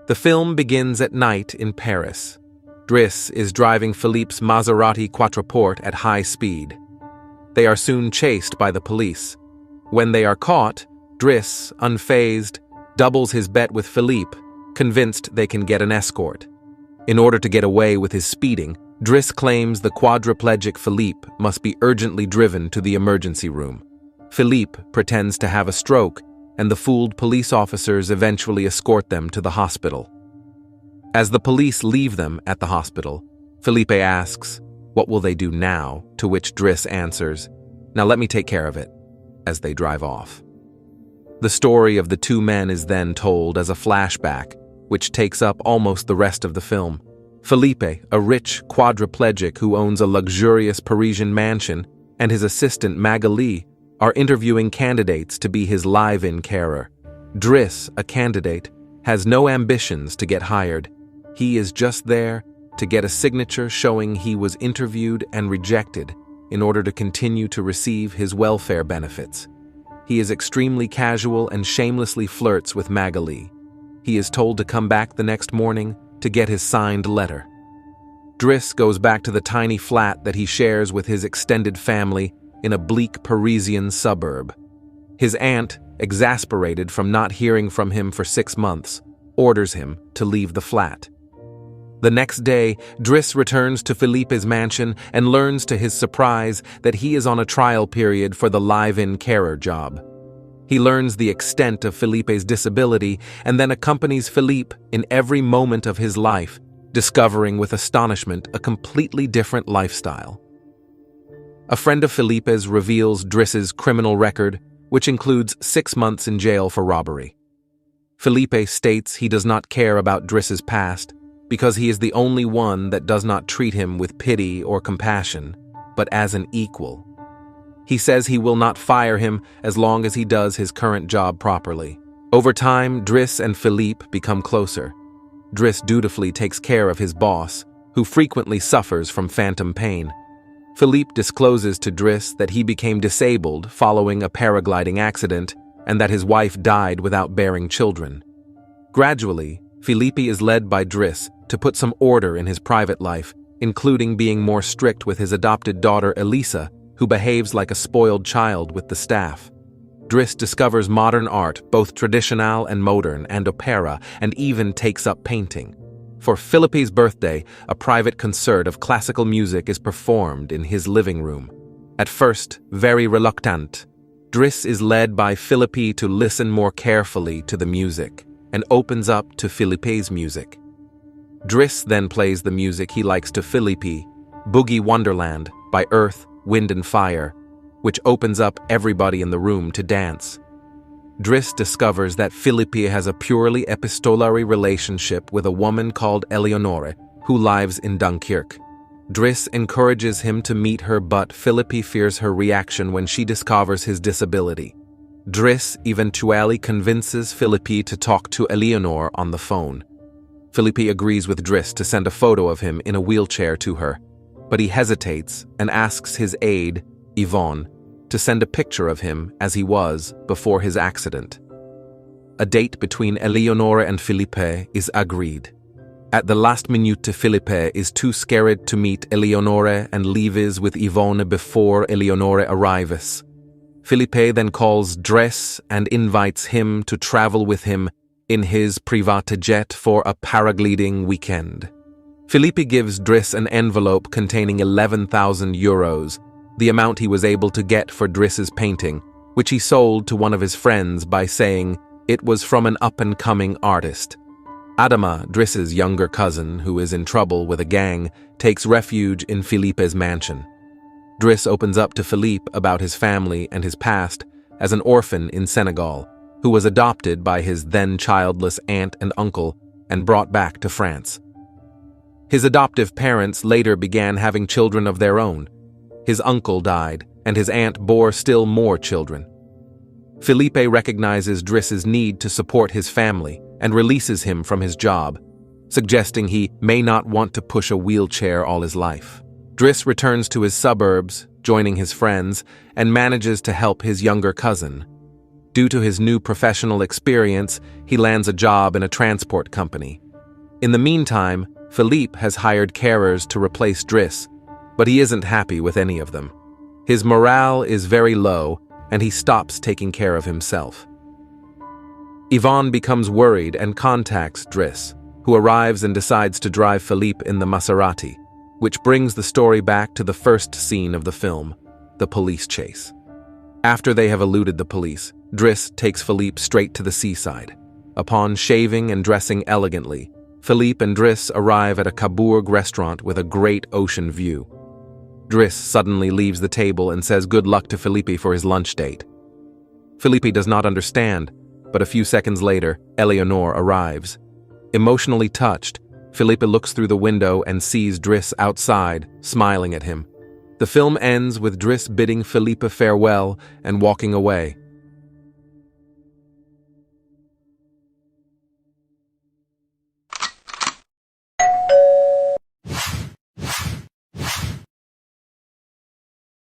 The film begins at night in Paris. Driss is driving Philippe's Maserati Quattroporte at high speed. They are soon chased by the police. When they are caught, Driss, unfazed, doubles his bet with Philippe, convinced they can get an escort. In order to get away with his speeding, Driss claims the quadriplegic Philippe must be urgently driven to the emergency room. Philippe pretends to have a stroke, and the fooled police officers eventually escort them to the hospital. As the police leave them at the hospital, Philippe asks, "What will they do now?" To which Driss answers, "Now let me take care of it," as they drive off. The story of the two men is then told as a flashback, which takes up almost the rest of the film. Philippe, a rich quadriplegic who owns a luxurious Parisian mansion, and his assistant Magalie are interviewing candidates to be his live-in carer. Driss, a candidate, has no ambitions to get hired. He is just there to get a signature showing he was interviewed and rejected in order to continue to receive his welfare benefits. He is extremely casual and shamelessly flirts with Magalie. He is told to come back the next morning to get his signed letter. Driss goes back to the tiny flat that he shares with his extended family in a bleak Parisian suburb. His aunt, exasperated from not hearing from him for 6 months, orders him to leave the flat. The next day, Driss returns to Philippe's mansion and learns to his surprise that he is on a trial period for the live-in carer job. He learns the extent of Philippe's disability and then accompanies Philippe in every moment of his life, discovering with astonishment a completely different lifestyle. A friend of Philippe's reveals Driss's criminal record, which includes 6 months in jail for robbery. Philippe states he does not care about Driss's past because he is the only one that does not treat him with pity or compassion, but as an equal. He says he will not fire him as long as he does his current job properly. Over time, Driss and Philippe become closer. Driss dutifully takes care of his boss, who frequently suffers from phantom pain. Philippe discloses to Driss that he became disabled following a paragliding accident and that his wife died without bearing children. Gradually, Philippe is led by Driss to put some order in his private life, including being more strict with his adopted daughter Elisa, who behaves like a spoiled child with the staff. Driss discovers modern art, both traditional and modern, and opera, and even takes up painting. For Philippe's birthday, a private concert of classical music is performed in his living room. At first, very reluctant, Driss is led by Philippe to listen more carefully to the music and opens up to Philippe's music. Driss then plays the music he likes to Philippe, Boogie Wonderland by Earth, Wind and Fire, which opens up everybody in the room to dance. Driss discovers that Philippe has a purely epistolary relationship with a woman called Eleonore, who lives in Dunkirk. Driss encourages him to meet her, but Philippe fears her reaction when she discovers his disability. Driss eventually convinces Philippe to talk to Eleonore on the phone. Philippe agrees with Driss to send a photo of him in a wheelchair to her, but he hesitates and asks his aide, Yvonne, to send a picture of him as he was before his accident. A date between Eleonore and Philippe is agreed. At the last minute, Philippe is too scared to meet Eleonore and leaves with Yvonne before Eleonore arrives. Philippe then calls Driss and invites him to travel with him in his private jet for a paragliding weekend. Philippe gives Driss an envelope containing 11,000 euros, the amount he was able to get for Driss's painting, which he sold to one of his friends by saying it was from an up-and-coming artist. Adama, Driss's younger cousin, who is in trouble with a gang, takes refuge in Philippe's mansion. Driss opens up to Philippe about his family and his past as an orphan in Senegal, who was adopted by his then childless aunt and uncle and brought back to France. His adoptive parents later began having children of their own. His uncle died, and his aunt bore still more children. Philippe recognizes Driss's need to support his family and releases him from his job, suggesting he may not want to push a wheelchair all his life. Driss returns to his suburbs, joining his friends, and manages to help his younger cousin. Due to his new professional experience, he lands a job in a transport company. In the meantime, Philippe has hired carers to replace Driss, but he isn't happy with any of them. His morale is very low, and he stops taking care of himself. Yvonne becomes worried and contacts Driss, who arrives and decides to drive Philippe in the Maserati, which brings the story back to the first scene of the film, the police chase. After they have eluded the police, Driss takes Philippe straight to the seaside. Upon shaving and dressing elegantly, Philippe and Driss arrive at a Cabourg restaurant with a great ocean view. Driss suddenly leaves the table and says good luck to Philippe for his lunch date. Philippe does not understand, but a few seconds later, Eleanor arrives. Emotionally touched, Philippe looks through the window and sees Driss outside, smiling at him. The film ends with Driss bidding Philippe farewell and walking away.